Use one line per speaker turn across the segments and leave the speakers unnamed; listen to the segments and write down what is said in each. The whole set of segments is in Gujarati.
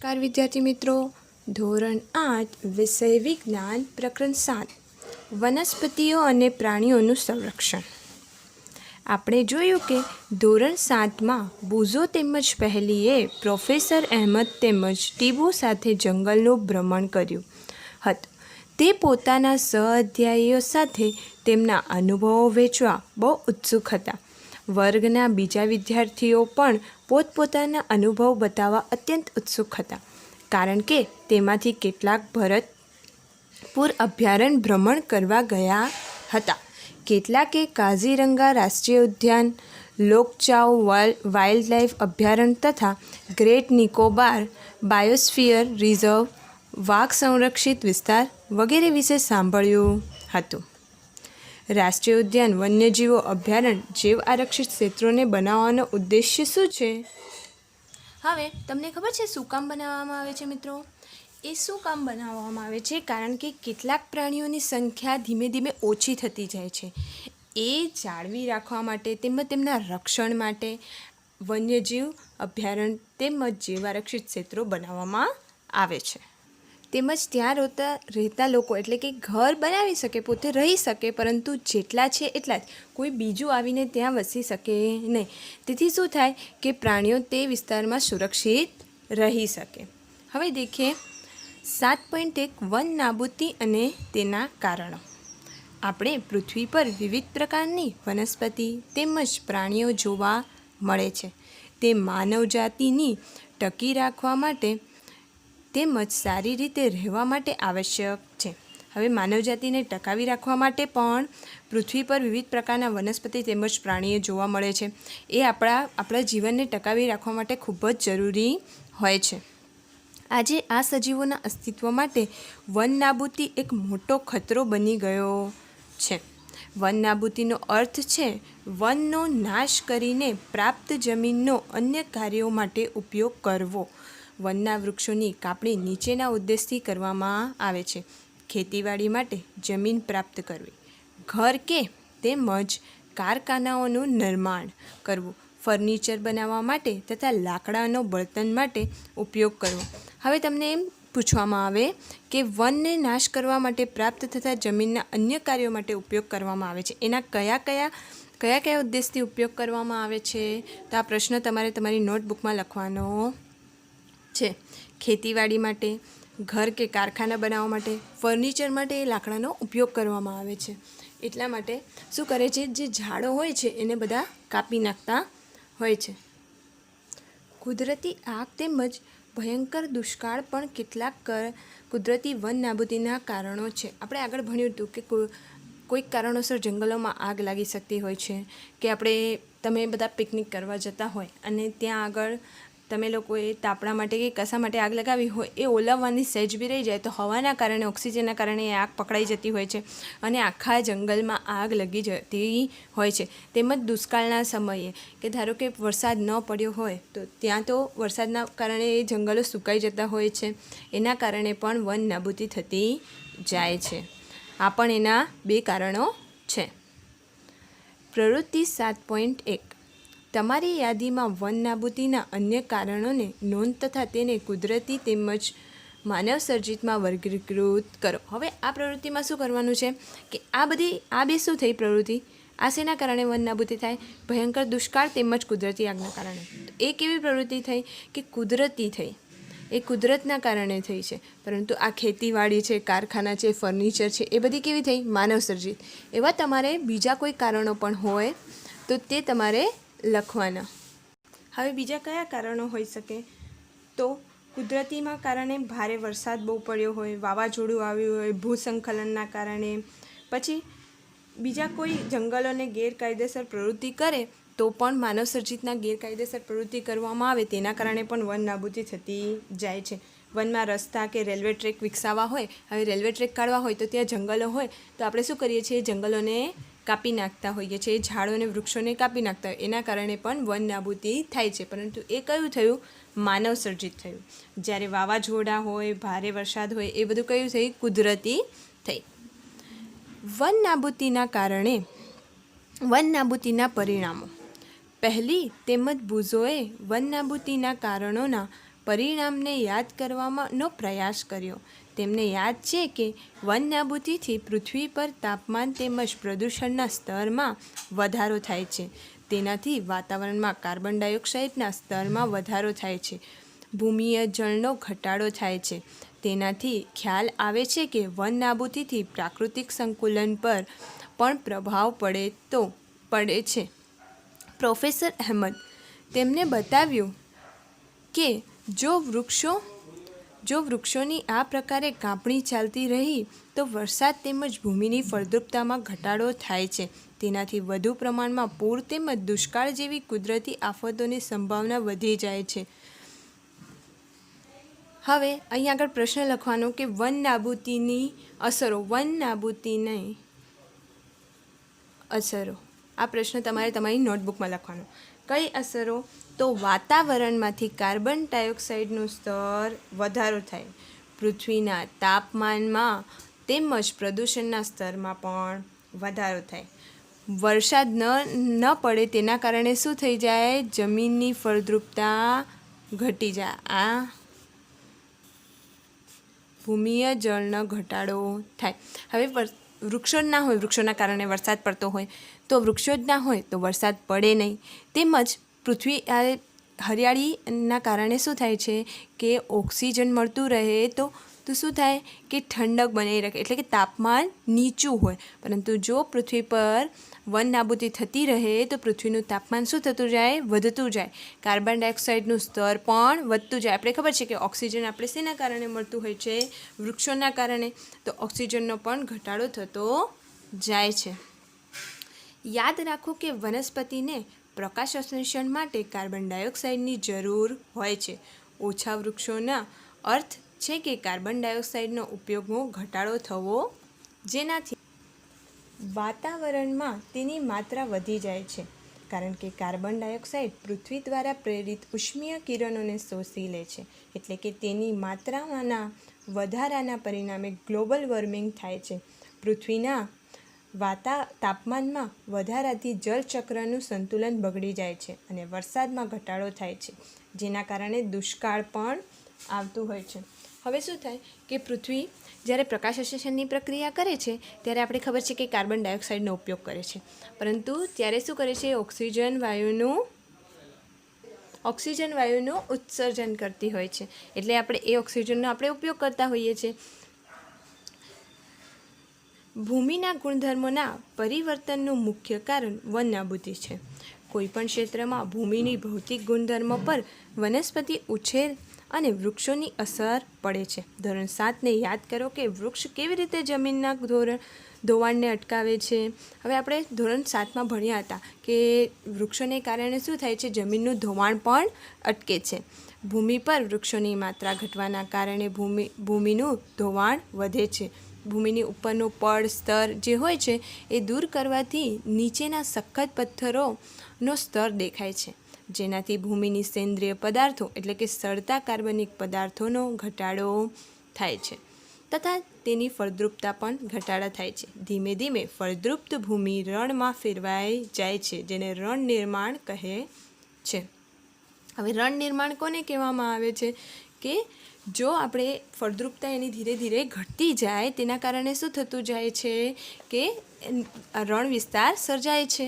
નમસ્કાર વિદ્યાર્થી મિત્રો, ધોરણ 8 વિષય વિજ્ઞાન પ્રકરણ 7 વનસ્પતિઓ અને પ્રાણીઓનું સંરક્ષણ. આપણે જોયું કે ધોરણ 7માં બુઝો તેમજ પહેલીએ પ્રોફેસર અહેમદ તેમજ ટીબો સાથે જંગલનું ભ્રમણ કર્યું હતું. તે પોતાના સહઅધ્યાયીઓ સાથે તેમના અનુભવો વહેંચવા બહુ ઉત્સુક હતા. વર્ગના બીજા વિદ્યાર્થીઓ પણ પોતપોતાના અનુભવ બતાવવા અત્યંત ઉત્સુક હતા, કારણ કે તેમાંથી કેટલાક ભરતપુર અભયારણ્ય ભ્રમણ કરવા ગયા હતા. કેટલાકે કાઝીરંગા રાષ્ટ્રીય ઉદ્યાન, લોકચાવ વાઇલ્ડલાઇફ અભયારણ્ય તથા ગ્રેટ નિકોબાર બાયોસ્ફિયર રિઝર્વ, વાઘ સંરક્ષિત વિસ્તાર વગેરે વિશે સાંભળ્યું હતું. રાષ્ટ્રીય ઉદ્યાન વન્યજીવો અભયારણ્ય જૈવ આરક્ષિત ક્ષેત્રોને બનાવવાનો ઉદ્દેશ્ય શું છે? હવે તમને ખબર છે શું કામ બનાવવામાં આવે છે મિત્રો? એ શું કામ બનાવવામાં આવે છે? કારણ કે કેટલાક પ્રાણીઓની સંખ્યા ધીમે ધીમે ઓછી થતી જાય છે. એ જાળવી રાખવા માટે તેમજ તેમના રક્ષણ માટે વન્યજીવ અભયારણ્ય તેમજ જૈવ આરક્ષિત ક્ષેત્રો બનાવવામાં આવે છે. તેમજ ત્યાં રહેતા લોકો એટલે કે ઘર બનાવી શકે, પોતે રહી શકે, પરંતુ જેટલા છે એટલા જ, કોઈ બીજું આવીને ત્યાં વસી શકે નહીં. તેથી શું થાય કે પ્રાણીઓ તે વિસ્તારમાં સુરક્ષિત રહી શકે. હવે દેખીએ 7.1 વન નાબૂદી અને તેના કારણો. આપણે પૃથ્વી પર વિવિધ પ્રકારની વનસ્પતિ તેમજ પ્રાણીઓ જોવા મળે છે. તે માનવજાતિની ટકી રાખવા માટે તેમજ સારી રીતે રહેવા માટે આવશ્યક છે. હવે માનવજાતિને ટકાવી રાખવા માટે પણ પૃથ્વી પર વિવિધ પ્રકારના વનસ્પતિ તેમજ પ્રાણીઓ જોવા મળે છે. એ આપણા જીવનને ટકાવી રાખવા માટે ખૂબ જ જરૂરી હોય છે. આજે આ સજીવોના અસ્તિત્વ માટે વન નાબૂદી એક મોટો ખતરો બની ગયો છે. વન નાબૂદીનો અર્થ છે વનનો નાશ કરીને પ્રાપ્ત જમીનનો અન્ય કાર્યો માટે ઉપયોગ કરવો. વનના વૃક્ષોની કાપણી નીચેના ઉદ્દેશથી કરવામાં આવે છે: ખેતીવાડી માટે જમીન પ્રાપ્ત કરવી, ઘર કે તેમજ કારખાનાઓનું નિર્માણ કરવું, ફર્નિચર બનાવવા માટે તથા લાકડાનો બળતણ માટે ઉપયોગ કરવો. હવે તમને એમ પૂછવામાં આવે કે વનને નાશ કરવા માટે પ્રાપ્ત થતા જમીનના અન્ય કાર્યો માટે ઉપયોગ કરવામાં આવે છે, એના કયા ઉદ્દેશથી ઉપયોગ કરવામાં આવે છે? તો આ પ્રશ્ન તમારે તમારી નોટબુકમાં લખવાનો છે. ખેતીવાડી માટે, ઘર કે કારખાના બનાવવા માટે, ફર્નિચર માટે એ લાકડાનો ઉપયોગ કરવામાં આવે છે. એટલા માટે શું કરે છે, જે ઝાડો હોય છે એને બધા કાપી નાખતા હોય છે. કુદરતી આગ તેમજ ભયંકર દુષ્કાળ પણ કેટલાક કુદરતી વન નાબૂદીના કારણો છે. આપણે આગળ ભણ્યું હતું કે કોઈક કારણોસર જંગલોમાં આગ લાગી શકતી હોય છે, કે તમે બધા પિકનિક કરવા જતા હોય અને ત્યાં આગળ તમે લોકોએ તાપણા માટે કે કશા માટે આગ લગાવી હોય, એ ઓલવવાની સહેજ બી રહી જાય તો હવાના કારણે, ઓક્સિજનના કારણે એ આગ પકડાઈ જતી હોય છે અને આખા જંગલમાં આગ લગી જતી હોય છે. તેમજ દુષ્કાળના સમયે કે ધારો કે વરસાદ ન પડ્યો હોય તો ત્યાં તો વરસાદના કારણે એ જંગલો સુકાઈ જતા હોય છે. એના કારણે પણ વન નાબૂદી થતી જાય છે. આ પણ એના 2 કારણો છે. પ્રવૃત્તિ 7.1 તમારી યાદીમાં વન નાબૂદીના અન્ય કારણોને નોંધ તથા તેને કુદરતી તેમજ માનવસર્જિતમાં વર્ગીકૃત કરો. હવે આ પ્રવૃત્તિમાં શું કરવાનું છે કે આ બે શું થઈ પ્રવૃત્તિ? આ શેના કારણે વન નાબૂદી થાય? ભયંકર દુષ્કાળ તેમજ કુદરતી આગના કારણે. એ કેવી પ્રવૃત્તિ થઈ કે કુદરતી થઈ, એ કુદરતના કારણે થઈ છે. પરંતુ આ ખેતીવાડી છે, કારખાના છે, ફર્નિચર છે, એ બધી કેવી થઈ? માનવસર્જિત. એવા તમારે બીજા કોઈ કારણો પણ હોય તો તે તમારે લખવાના. હવે બીજા કયા કારણો હોઈ શકે? તો કુદરતીમાં કારણે ભારે વરસાદ બહુ પડ્યો હોય, વાવાઝોડું આવ્યું હોય, ભૂસ્ખલનના કારણે, પછી બીજા કોઈ જંગલોને ગેરકાયદેસર પ્રવૃત્તિ કરે તો પણ માનવસર્જિતના ગેરકાયદેસર પ્રવૃત્તિ કરવામાં આવે તેના કારણે પણ વન નાબૂદી થતી જાય છે. વનમાં રસ્તા કે રેલવે ટ્રેક વિકસાવવા હોય, હવે રેલવે ટ્રેક કાઢવા હોય તો ત્યાં જંગલો હોય તો આપણે શું કરીએ છીએ? જંગલોને કાપી નાખતા હોઈએ છીએ, ઝાડોને વૃક્ષોને કાપી નાખતા હોય, એના કારણે પણ વન નાબૂદી થાય છે. પરંતુ એ કયું થયું? માનવસર્જિત થયું. જ્યારે વાવાઝોડા હોય, ભારે વરસાદ હોય, એ બધું કયું થયું? કુદરતી થઈ. વન નાબૂદીના કારણે વન નાબૂદીના પરિણામો. પહેલી તેમજ બુઝોએ વન નાબૂદીના કારણોના પરિણામને યાદ કરવાનો પ્રયાસ કર્યો. તેમને યાદ છે કે વન નાબૂદીથી પૃથ્વી પર તાપમાન તેમજ પ્રદૂષણના સ્તરમાં વધારો થાય છે. તેનાથી વાતાવરણમાં કાર્બન ડાયોક્સાઇડના સ્તરમાં વધારો થાય છે. ભૂમિય જળનો ઘટાડો થાય છે. તેનાથી ખ્યાલ આવે છે કે વન નાબૂદીથી પ્રાકૃતિક સંતુલન પર પણ પ્રભાવ પડે છે. પ્રોફેસર અહેમદ તેમને બતાવ્યું કે જો વૃક્ષોની આ પ્રકારે કાપણી ચાલતી રહી તો વરસાદ તેમજ ભૂમિની ફળદ્રુપતામાં ઘટાડો થાય છે. તેનાથી વધુ પ્રમાણમાં પૂર તેમજ દુષ્કાળ જેવી કુદરતી આફતોની સંભાવના વધી જાય છે. હવે અહીં આગળ પ્રશ્ન લખવાનો કે વન નાબૂદીની અસરો. આ પ્રશ્ન તમારે તમારી નોટબુકમાં લખવાનો. કઈ અસરો? તો વાતાવરણમાંથી કાર્બન ડાયોક્સાઇડનું સ્તર વધારો થાય, પૃથ્વીના તાપમાનમાં તેમજ પ્રદૂષણના સ્તરમાં પણ વધારો થાય, વરસાદ ન પડે તેના કારણે શું થઈ જાય? જમીનની ફળદ્રુપતા ઘટી જાય. આ ભૂમિય જળનો ઘટાડો થાય. હવે વૃક્ષો જ ના હોય, વૃક્ષોના કારણે વરસાદ પડતો હોય, તો વૃક્ષો જ ના હોય તો વરસાદ પડે નહીં. તેમજ પૃથ્વી હરિયાળીના કારણે શું થાય છે કે ઓક્સિજન મળતું રહે તો શું થાય કે ઠંડક બનાવી રાખે, એટલે કે તાપમાન નીચું હોય. પરંતુ જો પૃથ્વી પર વન નાબૂદી થતી રહે તો પૃથ્વીનું તાપમાન શું થતું જાય? વધતું જાય. કાર્બન ડાયોક્સાઇડનું સ્તર પણ વધતું જાય. આપણે ખબર છે કે ઓક્સિજન આપણે શેના કારણે મળતું હોય છે? વૃક્ષોના કારણે. તો ઓક્સિજનનો પણ ઘટાડો થતો જાય છે. યાદ રાખો કે વનસ્પતિને પ્રકાશ સંશ્લેષણ માટે કાર્બન ડાયોક્સાઇડની જરૂર હોય છે. ઓછા વૃક્ષોના અર્થ છે કે કાર્બન ડાયોક્સાઇડનો ઉપયોગમાં ઘટાડો થવો, જેનાથી વાતાવરણમાં તેની માત્રા વધી જાય છે. કારણ કે કાર્બન ડાયોક્સાઇડ પૃથ્વી દ્વારા પ્રેરિત ઉષ્મીય કિરણોને શોષી લે છે. એટલે કે તેની માત્રામાંના વધારાના પરિણામે ગ્લોબલ વોર્મિંગ થાય છે. પૃથ્વીના તાપમાનમાં વધારાથી જળચક્રનું સંતુલન બગડી જાય છે અને વરસાદમાં ઘટાડો થાય છે, જેના કારણે દુષ્કાળ પણ આવતું હોય છે. હવે શું થાય કે પૃથ્વી જ્યારે પ્રકાશ સંશ્લેષણની પ્રક્રિયા કરે છે ત્યારે આપણે ખબર છે કે કાર્બન ડાયોક્સાઇડનો ઉપયોગ કરે છે, પરંતુ ત્યારે શું કરે છે? ઓક્સિજન વાયુનું ઉત્સર્જન કરતી હોય છે. એટલે આપણે એ ઓક્સિજનનો આપણે ઉપયોગ કરતા હોઈએ છીએ. ભૂમિના ગુણધર્મોના પરિવર્તનનું મુખ્ય કારણ વન નાબૂદી છે. કોઈપણ ક્ષેત્રમાં ભૂમિની ભૌતિક ગુણધર્મો પર વનસ્પતિ ઉછેર અને વૃક્ષોની અસર પડે છે. ધોરણ 7ને યાદ કરો કે વૃક્ષ કેવી રીતે જમીનના ધોવાણને અટકાવે છે. હવે આપણે ધોરણ 7માં ભણ્યા હતા કે વૃક્ષોને કારણે શું થાય છે? જમીનનું ધોવાણ પણ અટકે છે. ભૂમિ પર વૃક્ષોની માત્રા ઘટવાના કારણે ભૂમિનું ધોવાણ વધે છે. ભૂમિની ઉપરનું પડ સ્તર જે હોય છે એ દૂર કરવાથી નીચેના સખત પથ્થરોનો સ્તર દેખાય છે, જેનાથી ભૂમિની સેન્દ્રિય પદાર્થો એટલે કે સડતા કાર્બનિક પદાર્થોનો ઘટાડો થાય છે તથા તેની ફળદ્રુપતા પણ ઘટાડા થાય છે. ધીમે ધીમે ફળદ્રુપ ભૂમિ રણમાં ફેરવાઈ જાય છે, જેને રણ નિર્માણ કહે છે. હવે રણ નિર્માણ કોને કહેવામાં આવે છે? કે જો આપણે ફળદ્રુપતા એની ધીરે ધીરે ઘટતી જાય તેના કારણે શું થતું જાય છે કે રણ વિસ્તાર સર્જાય છે.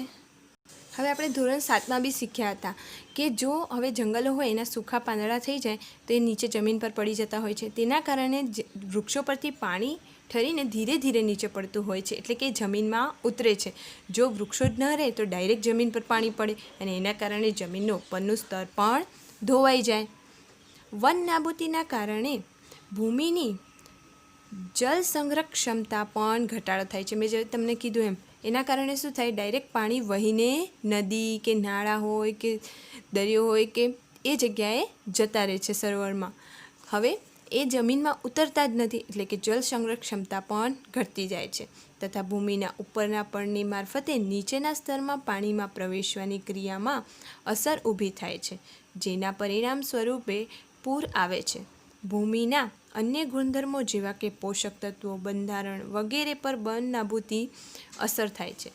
હવે આપણે ધોરણ 7માં બી શીખ્યા હતા કે જો હવે જંગલો હોય એના સૂખા પાંદડા થઈ જાય તો એ નીચે જમીન પર પડી જતા હોય છે. તેના કારણે વૃક્ષો પરથી પાણી ઠરીને ધીરે ધીરે નીચે પડતું હોય છે, એટલે કે જમીનમાં ઉતરે છે. જો વૃક્ષો જ ન રહે તો ડાયરેક્ટ જમીન પર પાણી પડે અને એના કારણે જમીનનું ઉપરનું સ્તર પણ ધોવાઈ જાય. વન નાબૂદીના કારણે ભૂમિની જળ સંગ્રહ ક્ષમતા પણ ઘટાડો થાય છે. મેં જે તમને કીધું એમ એના કારણે શું થાય? ડાયરેક્ટ પાણી વહીને નદી કે નાળા હોય કે દરિયો હોય કે એ જગ્યાએ જતા રહે છે સરોવરમાં. હવે એ જમીનમાં ઉતરતા જ નથી, એટલે કે જળ સંગ્રહ ક્ષમતા પણ ઘટતી જાય છે તથા ભૂમિના ઉપરના પડની મારફતે નીચેના સ્તરમાં પાણીમાં પ્રવેશવાની ક્રિયામાં અસર ઊભી થાય છે, જેના પરિણામ સ્વરૂપે પૂર આવે છે. ભૂમિના અન્ય ગુણધર્મો જેવા કે પોષક તત્વો, બંધારણ વગેરે પર વન નાબૂદી અસર થાય છે.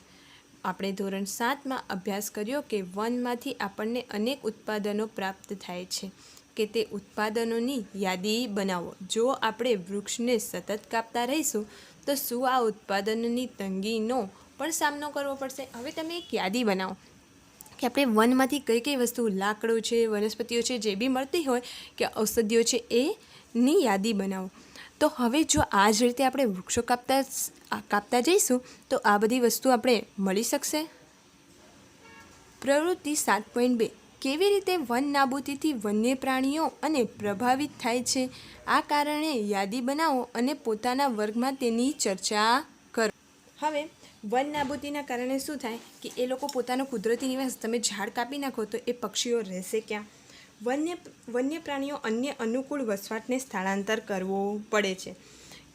આપણે ધોરણ 7માં અભ્યાસ કર્યો કે વનમાંથી આપણને અનેક ઉત્પાદનો પ્રાપ્ત થાય છે. કે તે ઉત્પાદનોની યાદી બનાવો. જો આપણે વૃક્ષને સતત કાપતા રહીશું તો શું આ ઉત્પાદનોની તંગીનો પણ સામનો કરવો પડશે. હવે તમે એક યાદી બનાવો કે આપણે વનમાંથી કઈ કઈ વસ્તુ, લાકડું છે, વનસ્પતિઓ છે, જે બી મળતી હોય કે ઔષધિઓ છે એની યાદી બનાવો. તો હવે જો આ જ રીતે આપણે વૃક્ષો કાપતા જઈશું તો આ બધી વસ્તુ આપણે મળી શકશે. પ્રવૃત્તિ 7.2 કેવી રીતે વન નાબૂદીથી વન્ય પ્રાણીઓ અને પ્રભાવિત થાય છે. આ કારણે યાદી બનાવો અને પોતાના વર્ગમાં તેની ચર્ચા કરો. હવે વન નાબૂદીના કારણે શું થાય કે એ લોકો પોતાનો કુદરતી નિવાસ, તમે ઝાડ કાપી નાખો તો એ પક્ષીઓ રહેશે ક્યાં? વન્ય પ્રાણીઓ અન્ય અનુકૂળ વસવાટને સ્થળાંતર કરવું પડે છે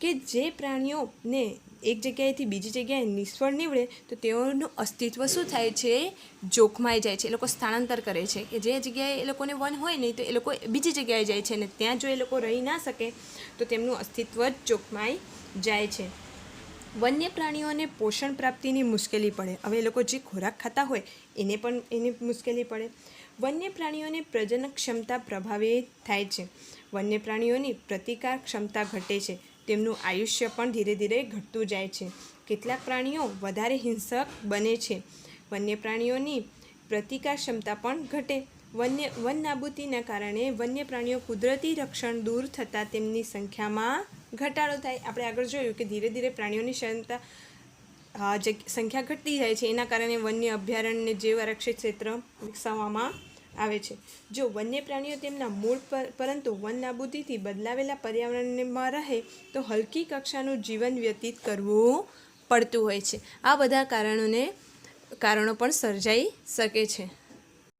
કે જે પ્રાણીઓને એક જગ્યાએથી બીજી જગ્યાએ નિષ્ફળ નીવડે તો તેઓનું અસ્તિત્વ શું થાય છે? જોખમાઈ જાય છે. એ લોકો સ્થળાંતર કરે છે કે જે જગ્યાએ એ લોકોને વન હોય નહીં તો એ લોકો બીજી જગ્યાએ જાય છે અને ત્યાં જો એ લોકો રહી ના શકે તો તેમનું અસ્તિત્વ જ જોખમાઈ જાય છે. વન્ય પ્રાણીઓને પોષણ પ્રાપ્તિની મુશ્કેલી પડે. હવે એ લોકો જે ખોરાક ખાતા હોય એને મુશ્કેલી પડે. વન્ય પ્રાણીઓની પ્રજનન ક્ષમતા પ્રભાવિત થાય છે. વન્ય પ્રાણીઓની પ્રતિકાર ક્ષમતા ઘટે છે. તેમનું આયુષ્ય પણ ધીરે ધીરે ઘટતું જાય છે. કેટલાક પ્રાણીઓ વધારે હિંસક બને છે. વન્ય પ્રાણીઓની પ્રતિકાર ક્ષમતા પણ ઘટે. વન નાબૂદીના કારણે વન્ય પ્રાણીઓ કુદરતી રક્ષણ દૂર થતાં તેમની સંખ્યામાં ઘટાડો થાય. આપણે આગળ જોયું કે ધીરે ધીરે પ્રાણીઓની સંખ્યા ઘટતી જાય છે. એના કારણે વન્ય અભયારણ્ય જીવ આરક્ષિત ક્ષેત્ર વિકસાવવામાં આવે છે. જો વન્ય પ્રાણીઓ તેમના મૂળ પરંતુ વન નાબૂદીથી બદલાવેલા પર્યાવરણમાં રહે તો હલકી કક્ષાનું જીવન વ્યતીત કરવું પડતું હોય છે. આ બધા કારણો પણ સર્જાઈ શકે છે.